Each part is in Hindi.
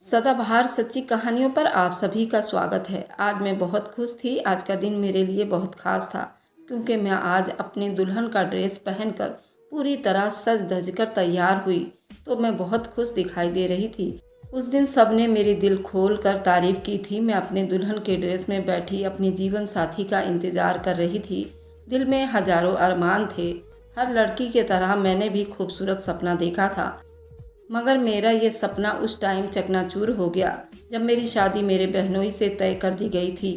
सदाबहार सच्ची कहानियों पर आप सभी का स्वागत है। आज मैं बहुत खुश थी। आज का दिन मेरे लिए बहुत खास था क्योंकि मैं आज अपने दुल्हन का ड्रेस पहनकर पूरी तरह सज धज कर तैयार हुई तो मैं बहुत खुश दिखाई दे रही थी। उस दिन सबने मेरे दिल खोल कर तारीफ की थी। मैं अपने दुल्हन के ड्रेस में बैठी अपनी जीवन साथी का इंतजार कर रही थी। दिल में हजारों अरमान थे। हर लड़की के तरह मैंने भी खूबसूरत सपना देखा था, मगर मेरा ये सपना उस टाइम चकनाचूर हो गया जब मेरी शादी मेरे बहनोई से तय कर दी गई थी।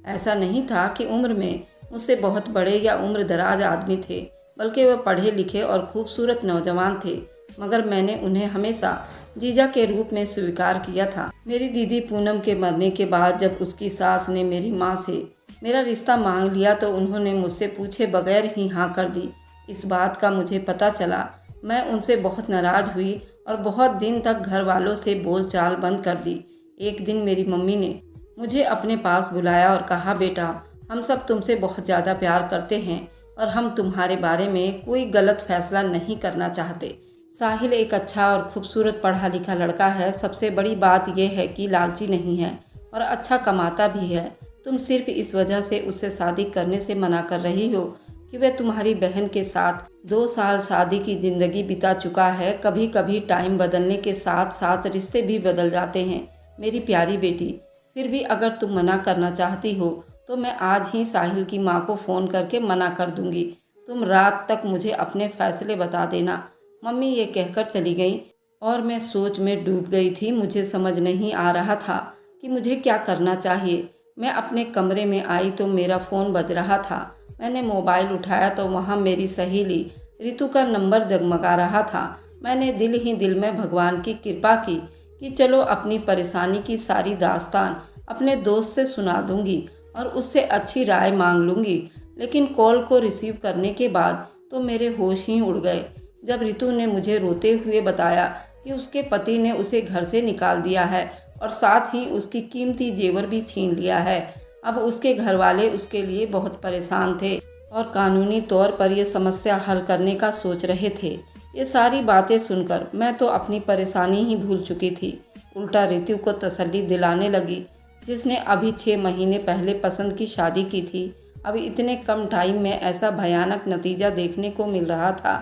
ऐसा नहीं था कि उम्र में मुझसे बहुत बड़े या उम्र दराज आदमी थे, बल्कि वह पढ़े लिखे और खूबसूरत नौजवान थे, मगर मैंने उन्हें हमेशा जीजा के रूप में स्वीकार किया था। मेरी दीदी पूनम के मरने के बाद जब उसकी सास ने मेरी माँ से मेरा रिश्ता मांग लिया तो उन्होंने मुझसे पूछे बगैर ही हाँ कर दी। इस बात का मुझे पता चला। मैं उनसे बहुत नाराज हुई और बहुत दिन तक घर वालों से बोलचाल बंद कर दी। एक दिन मेरी मम्मी ने मुझे अपने पास बुलाया और कहा, बेटा, हम सब तुमसे बहुत ज़्यादा प्यार करते हैं और हम तुम्हारे बारे में कोई गलत फैसला नहीं करना चाहते। साहिल एक अच्छा और खूबसूरत पढ़ा लिखा लड़का है। सबसे बड़ी बात यह है कि लालची नहीं है और अच्छा कमाता भी है। तुम सिर्फ इस वजह से उससे शादी करने से मना कर रही हो कि वह तुम्हारी बहन के साथ 2 साल शादी की जिंदगी बिता चुका है। कभी कभी टाइम बदलने के साथ साथ रिश्ते भी बदल जाते हैं मेरी प्यारी बेटी। फिर भी अगर तुम मना करना चाहती हो तो मैं आज ही साहिल की माँ को फ़ोन करके मना कर दूंगी। तुम रात तक मुझे अपने फैसले बता देना। मम्मी ये कहकर चली गई और मैं सोच में डूब गई थी। मुझे समझ नहीं आ रहा था कि मुझे क्या करना चाहिए। मैं अपने कमरे में आई तो मेरा फ़ोन बज रहा था। मैंने मोबाइल उठाया तो वहाँ मेरी सहेली रितु का नंबर जगमगा रहा था। मैंने दिल ही दिल में भगवान की कृपा की कि चलो अपनी परेशानी की सारी दास्तान अपने दोस्त से सुना दूंगी और उससे अच्छी राय मांग लूंगी। लेकिन कॉल को रिसीव करने के बाद तो मेरे होश ही उड़ गए जब रितु ने मुझे रोते हुए बताया कि उसके पति ने उसे घर से निकाल दिया है और साथ ही उसकी कीमती जेवर भी छीन लिया है। अब उसके घर वाले उसके लिए बहुत परेशान थे और कानूनी तौर पर यह समस्या हल करने का सोच रहे थे। ये सारी बातें सुनकर मैं तो अपनी परेशानी ही भूल चुकी थी। उल्टा रितु को तसल्ली दिलाने लगी, जिसने अभी 6 महीने पहले पसंद की शादी की थी। अब इतने कम टाइम में ऐसा भयानक नतीजा देखने को मिल रहा था।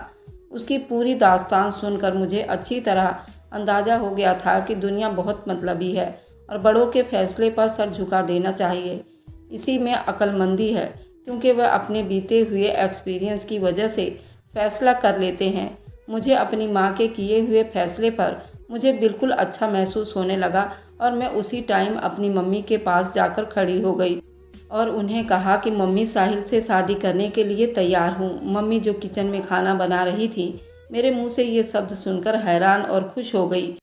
उसकी पूरी दास्तान सुनकर मुझे अच्छी तरह अंदाज़ा हो गया था कि दुनिया बहुत मतलबी है और बड़ों के फैसले पर सर झुका देना चाहिए। इसी में अक्लमंदी है, क्योंकि वह अपने बीते हुए एक्सपीरियंस की वजह से फैसला कर लेते हैं। मुझे अपनी माँ के किए हुए फैसले पर मुझे बिल्कुल अच्छा महसूस होने लगा और मैं उसी टाइम अपनी मम्मी के पास जाकर खड़ी हो गई और उन्हें कहा कि मम्मी, साहिल से शादी करने के लिए तैयार हूँ। मम्मी जो किचन में खाना बना रही थी, मेरे मुंह से ये शब्द सुनकर हैरान और खुश हो गई।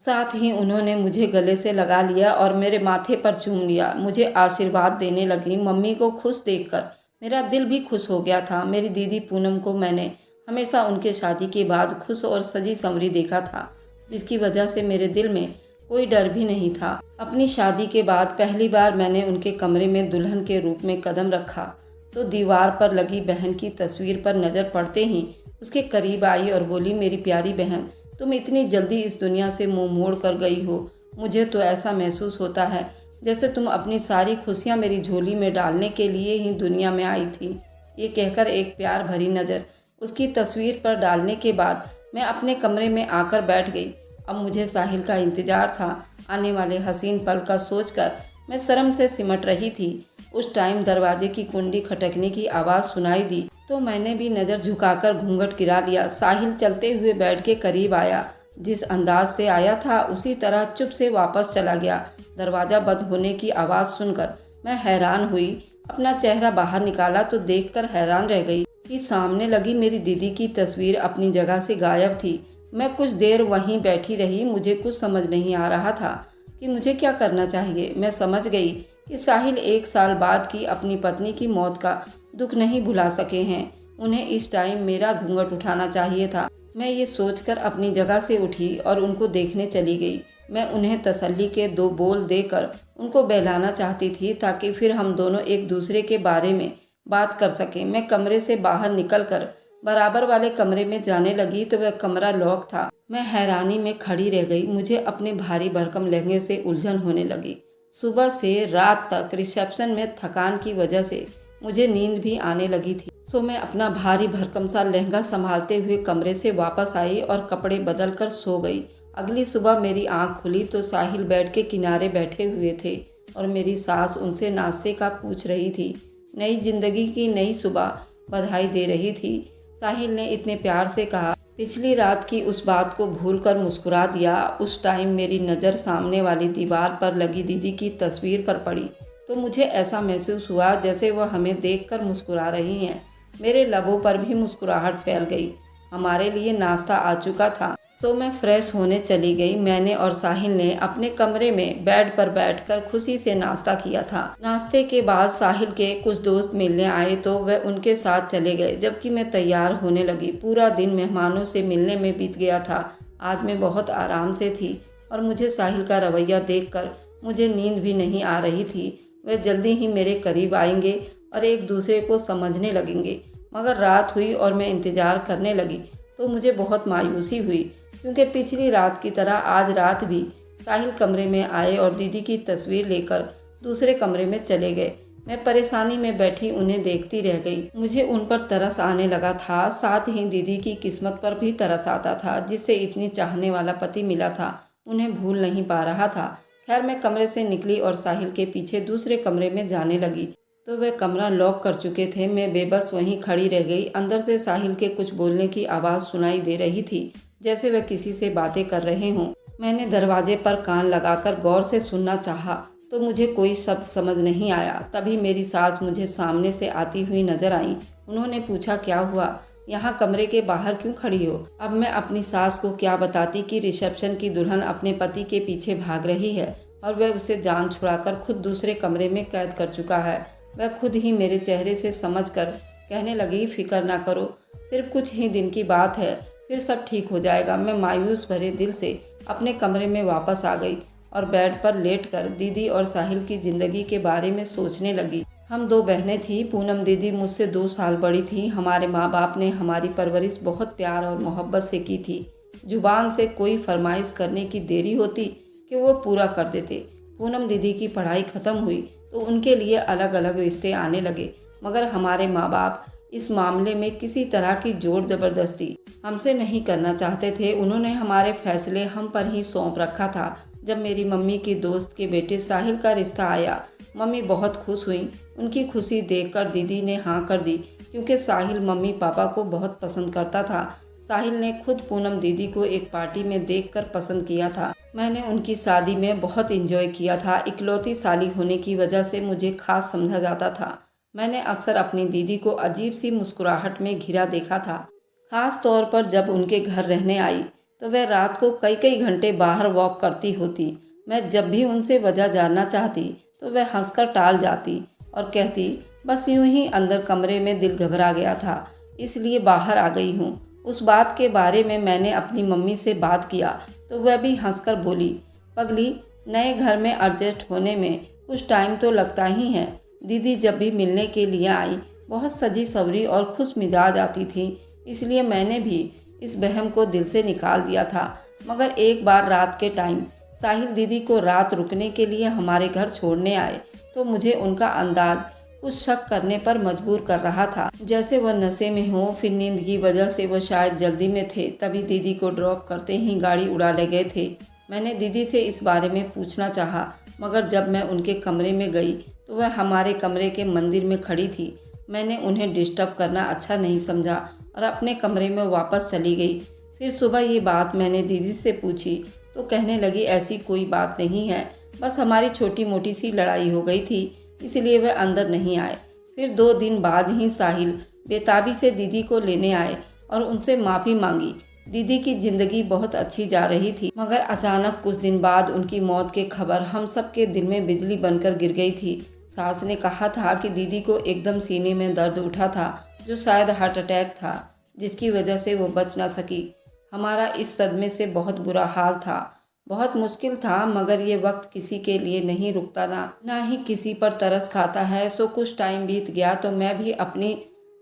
साथ ही उन्होंने मुझे गले से लगा लिया और मेरे माथे पर चूम लिया। मुझे आशीर्वाद देने लगी। मम्मी को खुश देखकर मेरा दिल भी खुश हो गया था। मेरी दीदी पूनम को मैंने हमेशा उनके शादी के बाद खुश और सजी संवरी देखा था, जिसकी वजह से मेरे दिल में कोई डर भी नहीं था। अपनी शादी के बाद पहली बार मैंने उनके कमरे में दुल्हन के रूप में कदम रखा तो दीवार पर लगी बहन की तस्वीर पर नज़र पड़ते ही उसके करीब आई और बोली, मेरी प्यारी बहन, तुम इतनी जल्दी इस दुनिया से मुंह मोड़ कर गई हो। मुझे तो ऐसा महसूस होता है जैसे तुम अपनी सारी खुशियां मेरी झोली में डालने के लिए ही दुनिया में आई थी। ये कहकर एक प्यार भरी नज़र उसकी तस्वीर पर डालने के बाद मैं अपने कमरे में आकर बैठ गई। अब मुझे साहिल का इंतजार था। आने वाले हसीन पल का सोचकर मैं शर्म से सिमट रही थी। उस टाइम दरवाजे की कुंडी खटकने की आवाज़ सुनाई दी तो मैंने भी नज़र झुकाकर घूंघट गिरा लिया। साहिल चलते हुए बेड के करीब आया। जिस अंदाज से आया था उसी तरह चुप से वापस चला गया। दरवाज़ा बंद होने की आवाज़ सुनकर मैं हैरान हुई। अपना चेहरा बाहर निकाला तो देखकर हैरान रह गई कि सामने लगी मेरी दीदी की तस्वीर अपनी जगह से गायब थी। मैं कुछ देर वहीं बैठी रही। मुझे कुछ समझ नहीं आ रहा था कि मुझे क्या करना चाहिए। मैं समझ गई कि साहिल 1 साल बाद की अपनी पत्नी की मौत का दुख नहीं भुला सके हैं। उन्हें इस टाइम मेरा घूंघट उठाना चाहिए था। मैं ये सोचकर अपनी जगह से उठी और उनको देखने चली गई। मैं उन्हें तसल्ली के 2 बोल देकर उनको बहलाना चाहती थी ताकि फिर हम दोनों एक दूसरे के बारे में बात कर सकें। मैं कमरे से बाहर निकलकर बराबर वाले कमरे में जाने लगी तो वह कमरा लॉक था। मैं हैरानी में खड़ी रह गई। मुझे अपने भारी भरकम लहंगे से उलझन होने लगी। सुबह से रात तक रिसेप्शन में थकान की वजह से मुझे नींद भी आने लगी थी। सो मैं अपना भारी भरकम सा लहंगा संभालते हुए कमरे से वापस आई और कपड़े बदल कर सो गई। अगली सुबह मेरी आंख खुली तो साहिल बेड के किनारे बैठे हुए थे और मेरी सास उनसे नाश्ते का पूछ रही थी। नई जिंदगी की नई सुबह बधाई दे रही थी। साहिल ने इतने प्यार से कहा। पिछली रात की उस बात को भूलकर मुस्कुरा दिया। उस टाइम मेरी नज़र सामने वाली दीवार पर लगी दीदी की तस्वीर पर पड़ी तो मुझे ऐसा महसूस हुआ जैसे वह हमें देखकर मुस्कुरा रही हैं। मेरे लबों पर भी मुस्कुराहट फैल गई। हमारे लिए नाश्ता आ चुका था, सो मैं फ्रेश होने चली गई। मैंने और साहिल ने अपने कमरे में बेड पर बैठकर खुशी से नाश्ता किया था। नाश्ते के बाद साहिल के कुछ दोस्त मिलने आए तो वह उनके साथ चले गए, जबकि मैं तैयार होने लगी। पूरा दिन मेहमानों से मिलने में बीत गया था। आज मैं बहुत आराम से थी और मुझे साहिल का रवैया देखकर मुझे नींद भी नहीं आ रही थी। वह जल्दी ही मेरे करीब आएंगे और एक दूसरे को समझने लगेंगे। मगर रात हुई और मैं इंतज़ार करने लगी तो मुझे बहुत मायूसी हुई, क्योंकि पिछली रात की तरह आज रात भी साहिल कमरे में आए और दीदी की तस्वीर लेकर दूसरे कमरे में चले गए। मैं परेशानी में बैठी उन्हें देखती रह गई। मुझे उन पर तरस आने लगा था, साथ ही दीदी की किस्मत पर भी तरस आता था, जिससे इतनी चाहने वाला पति मिला था। उन्हें भूल नहीं पा रहा था। खैर, मैं कमरे से निकली और साहिल के पीछे दूसरे कमरे में जाने लगी तो वह कमरा लॉक कर चुके थे। मैं बेबस वहीं खड़ी रह गई। अंदर से साहिल के कुछ बोलने की आवाज़ सुनाई दे रही थी, जैसे वह किसी से बातें कर रहे हों। मैंने दरवाजे पर कान लगाकर गौर से सुनना चाहा तो मुझे कोई शब्द समझ नहीं आया। तभी मेरी सास मुझे सामने से आती हुई नजर आई। उन्होंने पूछा, क्या हुआ, यहाँ कमरे के बाहर क्यों खड़ी हो? अब मैं अपनी सास को क्या बताती कि रिसेप्शन की दुल्हन अपने पति के पीछे भाग रही है और वह उसे जान छुड़ाकर खुद दूसरे कमरे में कैद कर चुका है। वह खुद ही मेरे चेहरे से समझकर कहने लगी, फिक्र ना करो, सिर्फ कुछ ही दिन की बात है, फिर सब ठीक हो जाएगा। मैं मायूस भरे दिल से अपने कमरे में वापस आ गई और बेड पर लेटकर दीदी और साहिल की ज़िंदगी के बारे में सोचने लगी। हम दो बहनें थीं। पूनम दीदी मुझसे 2 साल बड़ी थी। हमारे माँ बाप ने हमारी परवरिश बहुत प्यार और मोहब्बत से की थी। जुबान से कोई फरमाइश करने की देरी होती कि वो पूरा कर देते। पूनम दीदी की पढ़ाई ख़त्म हुई तो उनके लिए अलग अलग रिश्ते आने लगे, मगर हमारे माँ बाप इस मामले में किसी तरह की जोर ज़बरदस्ती हमसे नहीं करना चाहते थे। उन्होंने हमारे फैसले हम पर ही सौंप रखा था। जब मेरी मम्मी की दोस्त के बेटे साहिल का रिश्ता आया, मम्मी बहुत खुश हुई। उनकी खुशी देखकर दीदी ने हाँ कर दी, क्योंकि साहिल मम्मी पापा को बहुत पसंद करता था। साहिल ने खुद पूनम दीदी को एक पार्टी में देखकर पसंद किया था। मैंने उनकी शादी में बहुत एंजॉय किया था। इकलौती साली होने की वजह से मुझे खास समझा जाता था। मैंने अक्सर अपनी दीदी को अजीब सी मुस्कुराहट में घिरा देखा था, खास तौर पर जब उनके घर रहने आई तो वह रात को कई कई घंटे बाहर वॉक करती होती। मैं जब भी उनसे वजह जानना चाहती तो वह हंसकर टाल जाती और कहती, बस यूं ही अंदर कमरे में दिल घबरा गया था, इसलिए बाहर आ गई हूँ। उस बात के बारे में मैंने अपनी मम्मी से बात किया तो वह भी हंसकर बोली, पगली, नए घर में एडजस्ट होने में कुछ टाइम तो लगता ही है। दीदी जब भी मिलने के लिए आई बहुत सजी सवरी और खुश मिजाज आती थी, इसलिए मैंने भी इस बहम को दिल से निकाल दिया था। मगर एक बार रात के टाइम साहिल दीदी को रात रुकने के लिए हमारे घर छोड़ने आए तो मुझे उनका अंदाज कुछ शक करने पर मजबूर कर रहा था, जैसे वह नशे में हो। फिर नींद की वजह से वह शायद जल्दी में थे, तभी दीदी को ड्रॉप करते ही गाड़ी उड़ा ले गए थे। मैंने दीदी से इस बारे में पूछना चाहा, मगर जब मैं उनके कमरे में गई तो वह हमारे कमरे के मंदिर में खड़ी थी। मैंने उन्हें डिस्टर्ब करना अच्छा नहीं समझा और अपने कमरे में वापस चली गई। फिर सुबह ये बात मैंने दीदी से पूछी तो कहने लगी, ऐसी कोई बात नहीं है, बस हमारी छोटी मोटी सी लड़ाई हो गई थी, इसलिए वह अंदर नहीं आए। फिर 2 दिन बाद ही साहिल बेताबी से दीदी को लेने आए और उनसे माफ़ी मांगी। दीदी की ज़िंदगी बहुत अच्छी जा रही थी, मगर अचानक कुछ दिन बाद उनकी मौत की खबर हम सब के दिल में बिजली बनकर गिर गई थी। सास ने कहा था कि दीदी को एकदम सीने में दर्द उठा था, जो शायद हार्ट अटैक था, जिसकी वजह से वो बच ना सकी। हमारा इस सदमे से बहुत बुरा हाल था, बहुत मुश्किल था, मगर ये वक्त किसी के लिए नहीं रुकता, ना ही किसी पर तरस खाता है। सो कुछ टाइम बीत गया तो मैं भी अपनी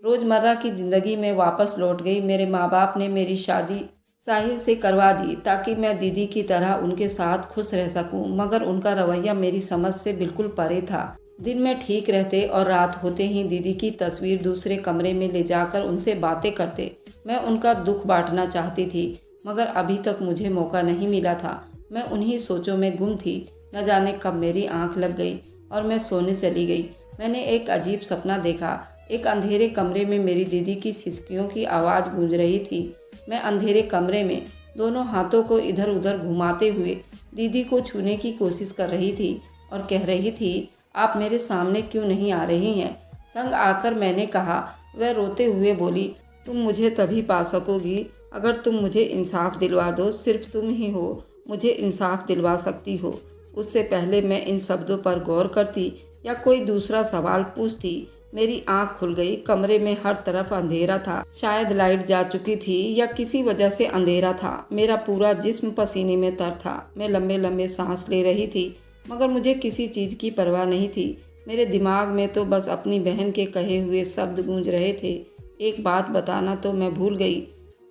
रोज़मर्रा की ज़िंदगी में वापस लौट गई। मेरे माँ बाप ने मेरी शादी साहिल से करवा दी ताकि मैं दीदी की तरह उनके साथ खुश रह सकूं, मगर उनका रवैया मेरी समझ से बिल्कुल परे था। दिन में ठीक रहते और रात होते ही दीदी की तस्वीर दूसरे कमरे में ले जाकर उनसे बातें करते। मैं उनका दुख बांटना चाहती थी, मगर अभी तक मुझे मौका नहीं मिला था। मैं उन्हीं सोचों में गुम थी। न जाने कब मेरी आंख लग गई और मैं सोने चली गई। मैंने एक अजीब सपना देखा। एक अंधेरे कमरे में मेरी दीदी की सिसकियों की आवाज़ गूंज रही थी। मैं अंधेरे कमरे में दोनों हाथों को इधर उधर घुमाते हुए दीदी को छूने की कोशिश कर रही थी और कह रही थी, आप मेरे सामने क्यों नहीं आ रही हैं? तंग आकर मैंने कहा। वह रोते हुए बोली, तुम मुझे तभी पा सकोगी अगर तुम मुझे इंसाफ दिलवा दो। सिर्फ तुम ही हो मुझे इंसाफ दिलवा सकती हो। उससे पहले मैं इन शब्दों पर गौर करती या कोई दूसरा सवाल पूछती, मेरी आंख खुल गई। कमरे में हर तरफ अंधेरा था। शायद लाइट जा चुकी थी या किसी वजह से अंधेरा था। मेरा पूरा जिस्म पसीने में तर था। मैं लंबे लंबे सांस ले रही थी, मगर मुझे किसी चीज़ की परवाह नहीं थी। मेरे दिमाग में तो बस अपनी बहन के कहे हुए शब्द गूंज रहे थे। एक बात बताना तो मैं भूल गई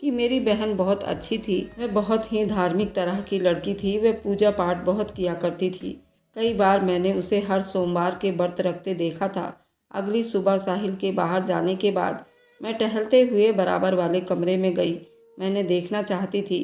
कि मेरी बहन बहुत अच्छी थी। वह बहुत ही धार्मिक तरह की लड़की थी। वह पूजा पाठ बहुत किया करती थी। कई बार मैंने उसे हर सोमवार के व्रत रखते देखा था। अगली सुबह साहिल के बाहर जाने के बाद मैं टहलते हुए बराबर वाले कमरे में गई। मैंने देखना चाहती थी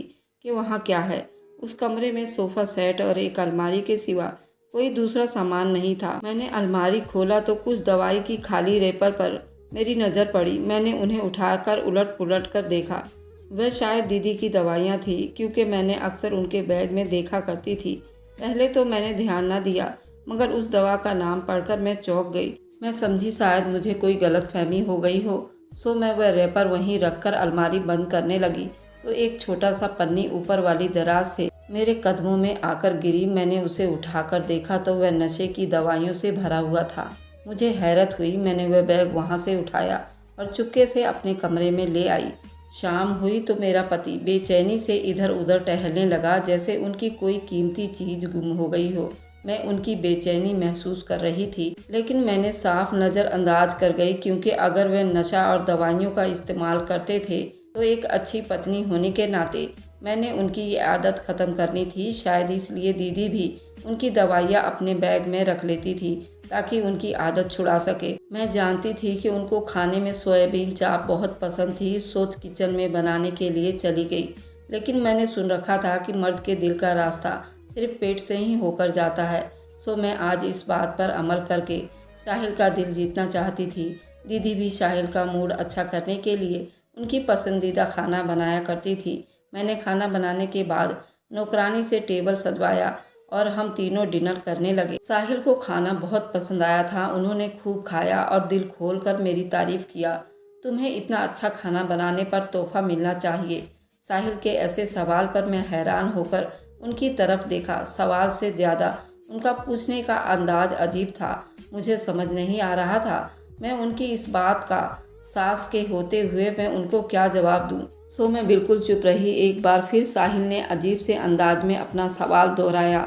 कि वहाँ क्या है। उस कमरे में सोफ़ा सेट और एक अलमारी के सिवा कोई दूसरा सामान नहीं था। मैंने अलमारी खोला तो कुछ दवाई की खाली रेपर पर मेरी नज़र पड़ी। मैंने उन्हें उठाकर उलट पुलट कर देखा। वह शायद दीदी की दवाइयाँ थी, क्योंकि मैंने अक्सर उनके बैग में देखा करती थी। पहले तो मैंने ध्यान न दिया, मगर उस दवा का नाम पढ़कर मैं चौंक गई। मैं समझी शायद मुझे कोई गलतफहमी हो गई हो, सो मैं वह रैपर वहीं रखकर अलमारी बंद करने लगी तो एक छोटा सा पन्नी ऊपर वाली दराज से मेरे कदमों में आकर गिरी। मैंने उसे उठाकर देखा तो वह नशे की दवाइयों से भरा हुआ था। मुझे हैरत हुई। मैंने वह बैग वहां से उठाया और चुपके से अपने कमरे में ले आई। शाम हुई तो मेरा पति बेचैनी से इधर उधर टहलने लगा, जैसे उनकी कोई कीमती चीज गुम हो गई हो। मैं उनकी बेचैनी महसूस कर रही थी, लेकिन मैंने साफ नज़रअंदाज कर गई, क्योंकि अगर वे नशा और दवाइयों का इस्तेमाल करते थे तो एक अच्छी पत्नी होने के नाते मैंने उनकी ये आदत ख़त्म करनी थी। शायद इसलिए दीदी भी उनकी दवाइयाँ अपने बैग में रख लेती थी ताकि उनकी आदत छुड़ा सके। मैं जानती थी कि उनको खाने में सोयाबीन चाप बहुत पसंद थी। सोच किचन में बनाने के लिए चली गई, लेकिन मैंने सुन रखा था कि मर्द के दिल का रास्ता सिर्फ पेट से ही होकर जाता है। सो मैं आज इस बात पर अमल करके साहिल का दिल जीतना चाहती थी। दीदी भी साहिल का मूड अच्छा करने के लिए उनकी पसंदीदा खाना बनाया करती थी। मैंने खाना बनाने के बाद नौकरानी से टेबल सजवाया और हम तीनों डिनर करने लगे। साहिल को खाना बहुत पसंद आया था। उन्होंने खूब खाया और दिल खोल कर मेरी तारीफ किया। तुम्हें इतना अच्छा खाना बनाने पर तोहफा मिलना चाहिए। साहिल के ऐसे सवाल पर मैं हैरान होकर उनकी तरफ देखा। सवाल से ज़्यादा उनका पूछने का अंदाज अजीब था। मुझे समझ नहीं आ रहा था मैं उनकी इस बात का सास के होते हुए मैं उनको क्या जवाब दूं। सो मैं बिल्कुल चुप रही। एक बार फिर साहिल ने अजीब से अंदाज में अपना सवाल दोहराया।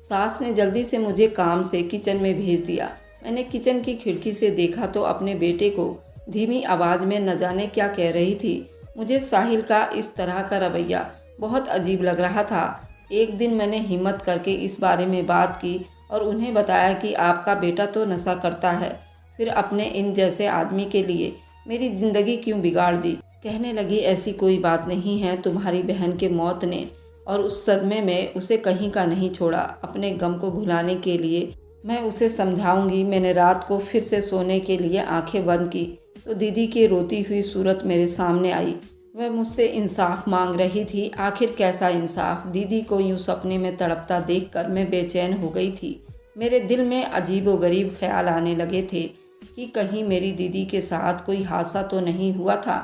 सास ने जल्दी से मुझे काम से किचन में भेज दिया। मैंने किचन की खिड़की से देखा तो अपने बेटे को धीमी आवाज़ में न जाने क्या कह रही थी। मुझे साहिल का इस तरह का रवैया बहुत अजीब लग रहा था। एक दिन मैंने हिम्मत करके इस बारे में बात की और उन्हें बताया कि आपका बेटा तो नशा करता है, फिर अपने इन जैसे आदमी के लिए मेरी ज़िंदगी क्यों बिगाड़ दी। कहने लगी, ऐसी कोई बात नहीं है। तुम्हारी बहन के मौत ने और उस सदमे में उसे कहीं का नहीं छोड़ा। अपने गम को भुलाने के लिए मैं उसे समझाऊंगी। मैंने रात को फिर से सोने के लिए आंखें बंद की तो दीदी की रोती हुई सूरत मेरे सामने आई। वह मुझसे इंसाफ मांग रही थी। आखिर कैसा इंसाफ? दीदी को यूं सपने में तड़पता देखकर मैं बेचैन हो गई थी। मेरे दिल में अजीबोगरीब ख्याल आने लगे थे कि कहीं मेरी दीदी के साथ कोई हादसा तो नहीं हुआ था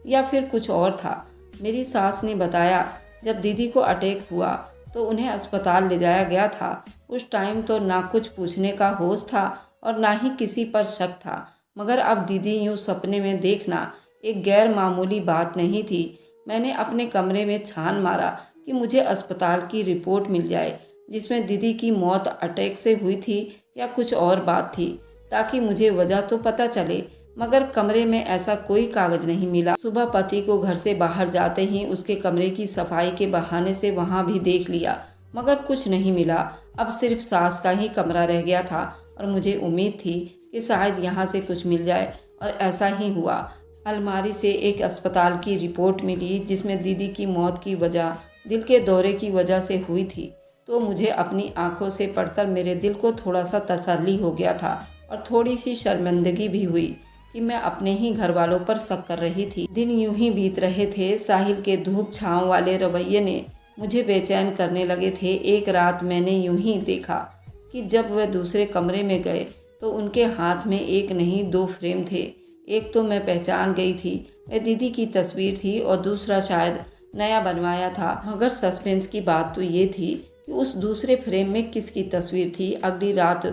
या फिर कुछ और था। मेरी सास ने बताया जब दीदी को अटैक हुआ तो उन्हें अस्पताल ले जाया गया था। उस टाइम तो ना कुछ पूछने का होश था और ना ही किसी पर शक था, मगर अब दीदी यूं सपने में देखना एक गैर मामूली बात नहीं थी। मैंने अपने कमरे में छान मारा कि मुझे अस्पताल की रिपोर्ट मिल जाए जिसमें दीदी की मौत अटैक से हुई थी या कुछ और बात थी, ताकि मुझे वजह तो पता चले। मगर कमरे में ऐसा कोई कागज नहीं मिला। सुबह पति को घर से बाहर जाते ही उसके कमरे की सफाई के बहाने से वहां भी देख लिया, मगर कुछ नहीं मिला। अब सिर्फ सास का ही कमरा रह गया था और मुझे उम्मीद थी कि शायद यहाँ से कुछ मिल जाए, और ऐसा ही हुआ। अलमारी से एक अस्पताल की रिपोर्ट मिली जिसमें दीदी की मौत की वजह दिल के दौरे की वजह से हुई थी। तो मुझे अपनी आंखों से पढ़कर मेरे दिल को थोड़ा सा तसल्ली हो गया था और थोड़ी सी शर्मिंदगी भी हुई कि मैं अपने ही घर वालों पर शक कर रही थी। दिन यूं ही बीत रहे थे। साहिल के धूप छांव वाले रवैये ने मुझे बेचैन करने लगे थे। एक रात मैंने यूं ही देखा कि जब वह दूसरे कमरे में गए तो उनके हाथ में एक नहीं 2 फ्रेम थे। एक तो मैं पहचान गई थी, वह दीदी की तस्वीर थी, और दूसरा शायद नया बनवाया था। मगर सस्पेंस की बात तो ये थी कि उस दूसरे फ्रेम में किसकी तस्वीर थी। अगली रात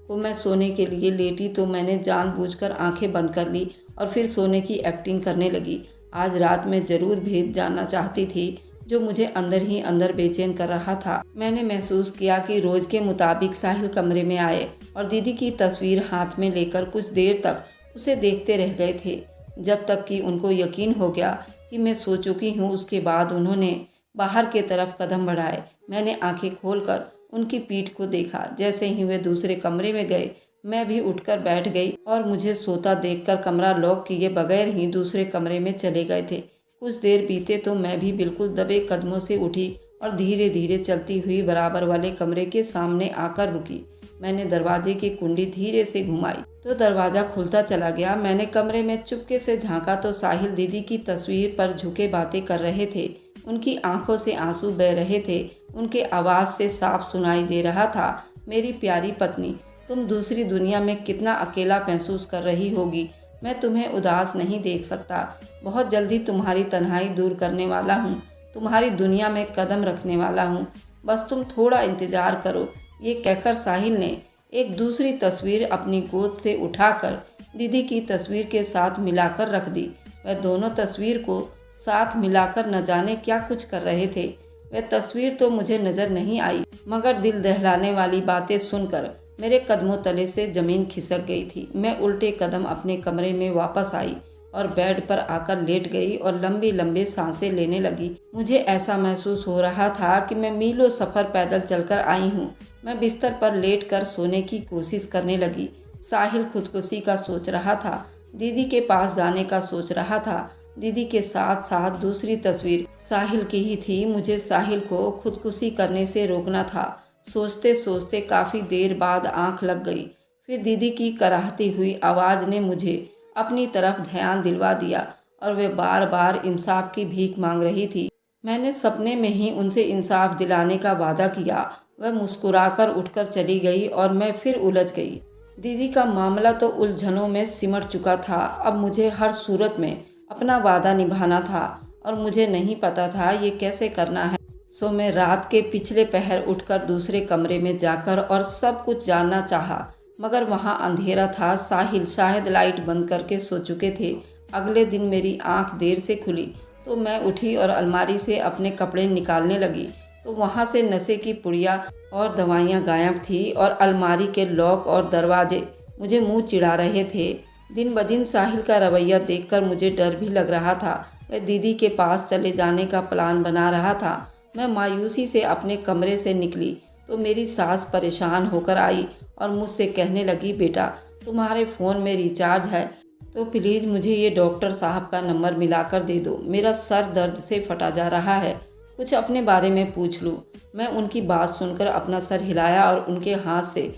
को मैं सोने के लिए लेटी तो मैंने जानबूझकर आंखें बंद कर ली और फिर सोने की एक्टिंग करने लगी। आज रात में ज़रूर भेद जानना चाहती थी जो मुझे अंदर ही अंदर बेचैन कर रहा था। मैंने महसूस किया कि रोज़ के मुताबिक साहिल कमरे में आए और दीदी की तस्वीर हाथ में लेकर कुछ देर तक उसे देखते रह गए थे, जब तक कि उनको यकीन हो गया कि मैं सो चुकी हूँ। उसके बाद उन्होंने बाहर के तरफ कदम बढ़ाए। मैंने आंखें खोलकर उनकी पीठ को देखा। जैसे ही वे दूसरे कमरे में गए मैं भी उठकर बैठ गई और मुझे सोता देखकर कमरा लॉक किए बगैर ही दूसरे कमरे में चले गए थे। कुछ देर बीते तो मैं भी बिल्कुल दबे कदमों से उठी और धीरे धीरे चलती हुई बराबर वाले कमरे के सामने आकर रुकी। मैंने दरवाजे की कुंडी धीरे से घुमाई तो दरवाज़ा खुलता चला गया। मैंने कमरे में चुपके से झांका तो साहिल दीदी की तस्वीर पर झुके बातें कर रहे थे। उनकी आंखों से आंसू बह रहे थे। उनके आवाज़ से साफ सुनाई दे रहा था, मेरी प्यारी पत्नी, तुम दूसरी दुनिया में कितना अकेला महसूस कर रही होगी। मैं तुम्हें उदास नहीं देख सकता। बहुत जल्दी तुम्हारी तन्हाई दूर करने वाला हूँ, तुम्हारी दुनिया में कदम रखने वाला हूँ। बस तुम थोड़ा इंतज़ार करो। ये कहकर साहिल ने एक दूसरी तस्वीर अपनी गोद से उठाकर दीदी की तस्वीर के साथ मिलाकर रख दी। वह दोनों तस्वीर को साथ मिलाकर न जाने क्या कुछ कर रहे थे। वह तस्वीर तो मुझे नजर नहीं आई, मगर दिल दहलाने वाली बातें सुनकर मेरे कदमों तले से जमीन खिसक गई थी। मैं उल्टे कदम अपने कमरे में वापस आई और बेड पर आकर लेट गई और लंबी लंबी सांसें लेने लगी। मुझे ऐसा महसूस हो रहा था कि मैं मीलों सफ़र पैदल चलकर आई हूँ। मैं बिस्तर पर लेटकर सोने की कोशिश करने लगी। साहिल खुदकुशी का सोच रहा था, दीदी के पास जाने का सोच रहा था। दीदी के साथ साथ दूसरी तस्वीर साहिल की ही थी। मुझे साहिल को खुदकुशी करने से रोकना था। सोचते सोचते काफ़ी देर बाद आंख लग गई। फिर दीदी की कराहती हुई आवाज़ ने मुझे अपनी तरफ ध्यान दिलवा दिया और वे बार बार इंसाफ की भीख मांग रही थी। मैंने सपने में ही उनसे इंसाफ दिलाने का वादा किया। वह मुस्कुराकर उठकर चली गई और मैं फिर उलझ गई। दीदी का मामला तो उलझनों में सिमट चुका था। अब मुझे हर सूरत में अपना वादा निभाना था और मुझे नहीं पता था ये कैसे करना है। सो मैं रात के पिछले पहर उठकर दूसरे कमरे में जाकर और सब कुछ जानना चाहा, मगर वहाँ अंधेरा था। साहिल शायद लाइट बंद करके सो चुके थे। अगले दिन मेरी आंख देर से खुली तो मैं उठी और अलमारी से अपने कपड़े निकालने लगी तो वहाँ से नशे की पुड़िया और दवाइयाँ गायब थी और अलमारी के लॉक और दरवाजे मुझे मुँह चिढ़ा रहे थे। दिन ब दिन साहिल का रवैया देखकर मुझे डर भी लग रहा था। वह दीदी के पास चले जाने का प्लान बना रहा था। मैं मायूसी से अपने कमरे से निकली तो मेरी सास परेशान होकर आई और मुझसे कहने लगी, बेटा तुम्हारे फ़ोन में रिचार्ज है तो प्लीज़ मुझे ये डॉक्टर साहब का नंबर मिलाकर दे दो। मेरा सर दर्द से फटा जा रहा है, कुछ अपने बारे में पूछ लूँ। मैं उनकी बात सुनकर अपना सर हिलाया और उनके हाथ से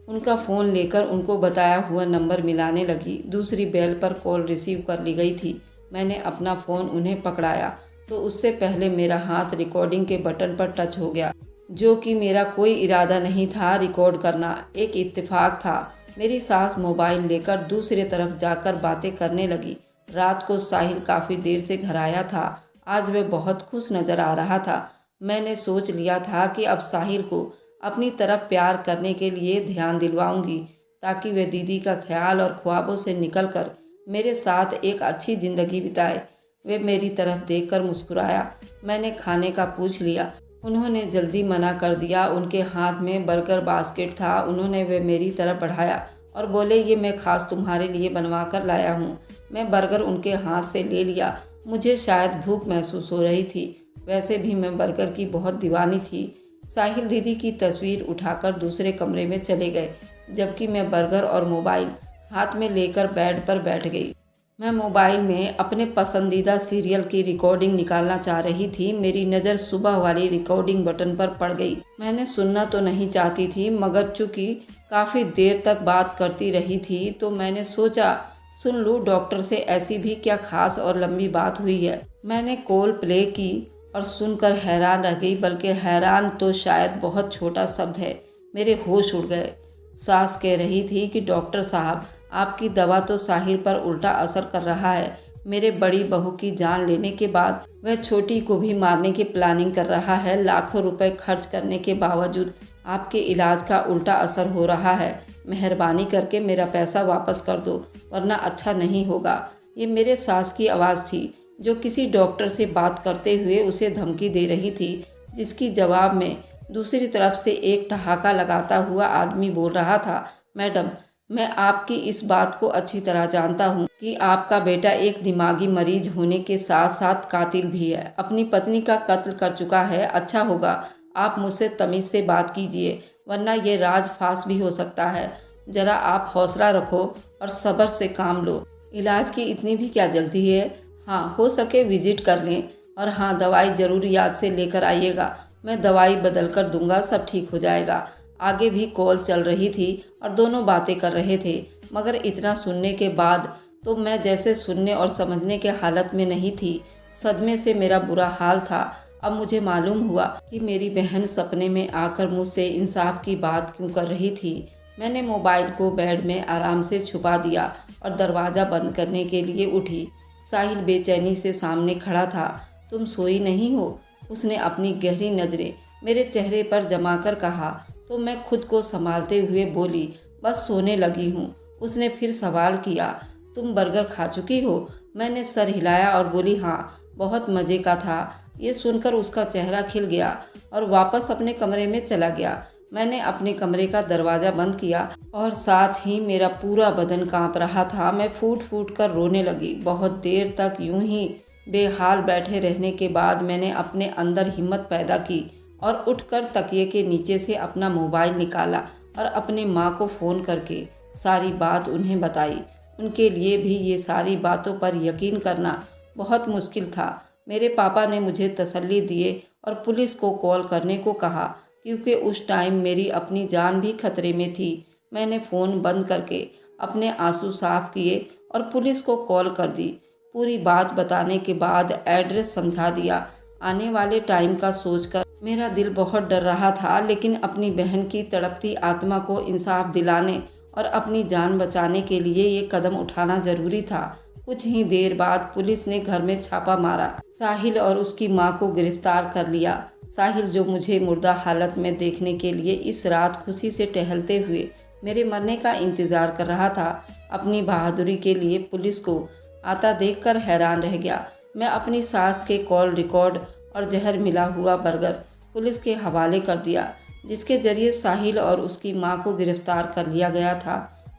उनका फ़ोन लेकर उनको बताया हुआ नंबर मिलाने लगी। दूसरी बेल पर कॉल रिसीव कर ली गई थी। मैंने अपना फ़ोन उन्हें पकड़ाया तो उससे पहले मेरा हाथ रिकॉर्डिंग के बटन पर टच हो गया, जो कि मेरा कोई इरादा नहीं था रिकॉर्ड करना, एक इत्तेफाक था। मेरी सास मोबाइल लेकर दूसरी तरफ जाकर बातें करने लगी। रात को साहिल काफ़ी देर से घर आया था। आज वह बहुत खुश नज़र आ रहा था। मैंने सोच लिया था कि अब साहिल को अपनी तरफ प्यार करने के लिए ध्यान दिलवाऊंगी ताकि वह दीदी का ख्याल और ख्वाबों से निकलकर मेरे साथ एक अच्छी ज़िंदगी बिताए। वे मेरी तरफ देखकर मुस्कुराया। मैंने खाने का पूछ लिया, उन्होंने जल्दी मना कर दिया। उनके हाथ में बर्गर बास्केट था। उन्होंने वे मेरी तरफ बढ़ाया और बोले, ये मैं खास तुम्हारे लिए बनवा कर लाया हूँ। मैं बर्गर उनके हाथ से ले लिया। मुझे शायद भूख महसूस हो रही थी, वैसे भी मैं बर्गर की बहुत दीवानी थी। साहिल दीदी की तस्वीर उठाकर दूसरे कमरे में चले गए, जबकि मैं बर्गर और मोबाइल हाथ में लेकर बेड पर बैठ गई। मैं मोबाइल में अपने पसंदीदा सीरियल की रिकॉर्डिंग निकालना चाह रही थी। मेरी नज़र सुबह वाली रिकॉर्डिंग बटन पर पड़ गई। मैंने सुनना तो नहीं चाहती थी, मगर चूंकि काफ़ी देर तक बात करती रही थी तो मैंने सोचा सुन लूँ डॉक्टर से ऐसी भी क्या खास और लंबी बात हुई है। मैंने कॉल प्ले की और सुनकर हैरान रह गई, बल्कि हैरान तो शायद बहुत छोटा शब्द है। मेरे होश उड़ गए। सास कह रही थी कि डॉक्टर साहब, आपकी दवा तो साहिल पर उल्टा असर कर रहा है। मेरे बड़ी बहू की जान लेने के बाद वह छोटी को भी मारने की प्लानिंग कर रहा है। लाखों रुपए खर्च करने के बावजूद आपके इलाज का उल्टा असर हो रहा है। मेहरबानी करके मेरा पैसा वापस कर दो, वरना अच्छा नहीं होगा। ये मेरे सास की आवाज़ थी, जो किसी डॉक्टर से बात करते हुए उसे धमकी दे रही थी, जिसकी जवाब में दूसरी तरफ से एक ठहाका लगाता हुआ आदमी बोल रहा था, मैडम, मैं आपकी इस बात को अच्छी तरह जानता हूँ कि आपका बेटा एक दिमागी मरीज होने के साथ साथ कातिल भी है। अपनी पत्नी का कत्ल कर चुका है। अच्छा होगा आप मुझसे तमीज़ से बात कीजिए, वरना ये राज फास भी हो सकता है। ज़रा आप हौसला रखो और सब्र से काम लो। इलाज की इतनी भी क्या जल्दी है? हाँ, हो सके विजिट कर लें। और हाँ, दवाई ज़रूर याद से लेकर आइएगा। मैं दवाई बदल कर दूंगा, सब ठीक हो जाएगा। आगे भी कॉल चल रही थी और दोनों बातें कर रहे थे, मगर इतना सुनने के बाद तो मैं जैसे सुनने और समझने के हालत में नहीं थी। सदमे से मेरा बुरा हाल था। अब मुझे मालूम हुआ कि मेरी बहन सपने में आकर मुझसे इंसाफ की बात क्यों कर रही थी। मैंने मोबाइल को बेड में आराम से छुपा दिया और दरवाज़ा बंद करने के लिए उठी। साहिल बेचैनी से सामने खड़ा था। तुम सोई नहीं हो? उसने अपनी गहरी नज़रें मेरे चेहरे पर जमाकर कहा। तो मैं खुद को संभालते हुए बोली, बस सोने लगी हूँ। उसने फिर सवाल किया, तुम बर्गर खा चुकी हो? मैंने सर हिलाया और बोली, हाँ, बहुत मज़े का था। ये सुनकर उसका चेहरा खिल गया और वापस अपने कमरे में चला गया। मैंने अपने कमरे का दरवाज़ा बंद किया और साथ ही मेरा पूरा बदन कांप रहा था। मैं फूट फूट कर रोने लगी। बहुत देर तक यूं ही बेहाल बैठे रहने के बाद मैंने अपने अंदर हिम्मत पैदा की और उठकर तकिए के नीचे से अपना मोबाइल निकाला और अपने माँ को फ़ोन करके सारी बात उन्हें बताई। उनके लिए भी ये सारी बातों पर यकीन करना बहुत मुश्किल था। मेरे पापा ने मुझे तसल्ली दिए और पुलिस को कॉल करने को कहा, क्योंकि उस टाइम मेरी अपनी जान भी खतरे में थी। मैंने फ़ोन बंद करके अपने आंसू साफ किए और पुलिस को कॉल कर दी। पूरी बात बताने के बाद एड्रेस समझा दिया। आने वाले टाइम का सोचकर मेरा दिल बहुत डर रहा था, लेकिन अपनी बहन की तड़पती आत्मा को इंसाफ दिलाने और अपनी जान बचाने के लिए ये कदम उठाना जरूरी था। कुछ ही देर बाद पुलिस ने घर में छापा मारा। साहिल और उसकी मां को गिरफ्तार कर लिया। साहिल, जो मुझे मुर्दा हालत में देखने के लिए इस रात खुशी से टहलते हुए मेरे मरने का इंतजार कर रहा था, अपनी बहादुरी के लिए पुलिस को आता देखकर हैरान रह गया। मैं अपनी सास के कॉल रिकॉर्ड और जहर मिला हुआ बर्गर पुलिस के हवाले कर दिया, जिसके जरिए साहिल और उसकी मां को गिरफ्तार कर लिया गया था।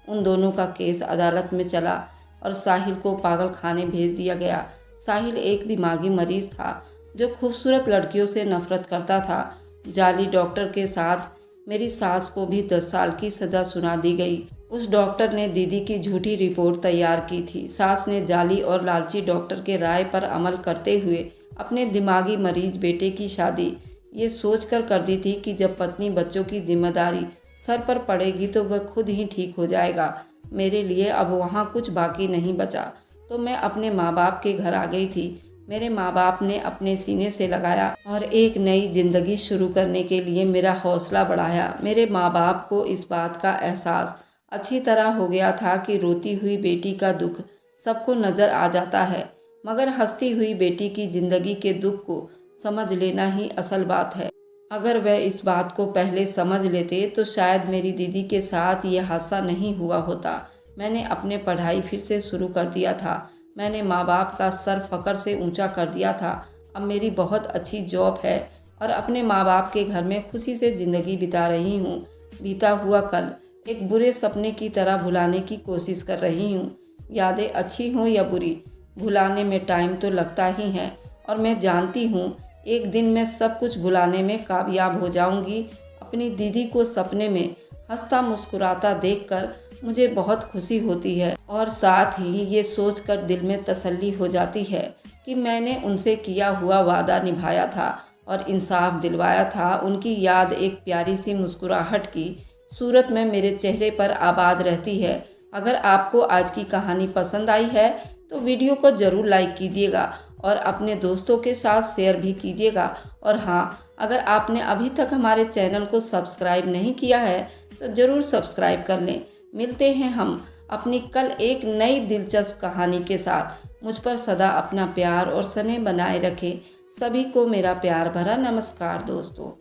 उन दोनों का केस अदालत में चला और साहिल को पागल खाने भेज दिया गया। साहिल एक दिमागी मरीज था जो खूबसूरत लड़कियों से नफरत करता था। जाली डॉक्टर के साथ मेरी सास को भी 10 साल की सज़ा सुना दी गई। उस डॉक्टर ने दीदी की झूठी रिपोर्ट तैयार की थी। सास ने जाली और लालची डॉक्टर के राय पर अमल करते हुए अपने दिमागी मरीज बेटे की शादी ये सोचकर कर दी थी कि जब पत्नी बच्चों की जिम्मेदारी सर पर पड़ेगी तो वह खुद ही ठीक हो जाएगा। मेरे लिए अब वहाँ कुछ बाकी नहीं बचा, तो मैं अपने माँ बाप के घर आ गई थी। मेरे माँ बाप ने अपने सीने से लगाया और एक नई जिंदगी शुरू करने के लिए मेरा हौसला बढ़ाया। मेरे माँ बाप को इस बात का एहसास अच्छी तरह हो गया था कि रोती हुई बेटी का दुख सबको नज़र आ जाता है, मगर हंसती हुई बेटी की जिंदगी के दुख को समझ लेना ही असल बात है। अगर वह इस बात को पहले समझ लेते तो शायद मेरी दीदी के साथ ये हादसा नहीं हुआ होता। मैंने अपने पढ़ाई फिर से शुरू कर दिया था। मैंने माँ बाप का सर फकर से ऊंचा कर दिया था। अब मेरी बहुत अच्छी जॉब है और अपने माँ बाप के घर में खुशी से ज़िंदगी बिता रही हूँ। बीता हुआ कल एक बुरे सपने की तरह भुलाने की कोशिश कर रही हूँ। यादें अच्छी हों या बुरी, भुलाने में टाइम तो लगता ही है और मैं जानती हूँ एक दिन मैं सब कुछ भुलाने में कामयाब हो जाऊंगी। अपनी दीदी को सपने में हंसता मुस्कुराता देखकर मुझे बहुत खुशी होती है और साथ ही ये सोचकर दिल में तसल्ली हो जाती है कि मैंने उनसे किया हुआ वादा निभाया था और इंसाफ दिलवाया था। उनकी याद एक प्यारी सी मुस्कुराहट की सूरत में मेरे चेहरे पर आबाद रहती है। अगर आपको आज की कहानी पसंद आई है तो वीडियो को ज़रूर लाइक कीजिएगा और अपने दोस्तों के साथ शेयर भी कीजिएगा। और हाँ, अगर आपने अभी तक हमारे चैनल को सब्सक्राइब नहीं किया है तो ज़रूर सब्सक्राइब कर लें। मिलते हैं हम अपनी कल एक नई दिलचस्प कहानी के साथ। मुझ पर सदा अपना प्यार और स्नेह बनाए रखें। सभी को मेरा प्यार भरा नमस्कार दोस्तों।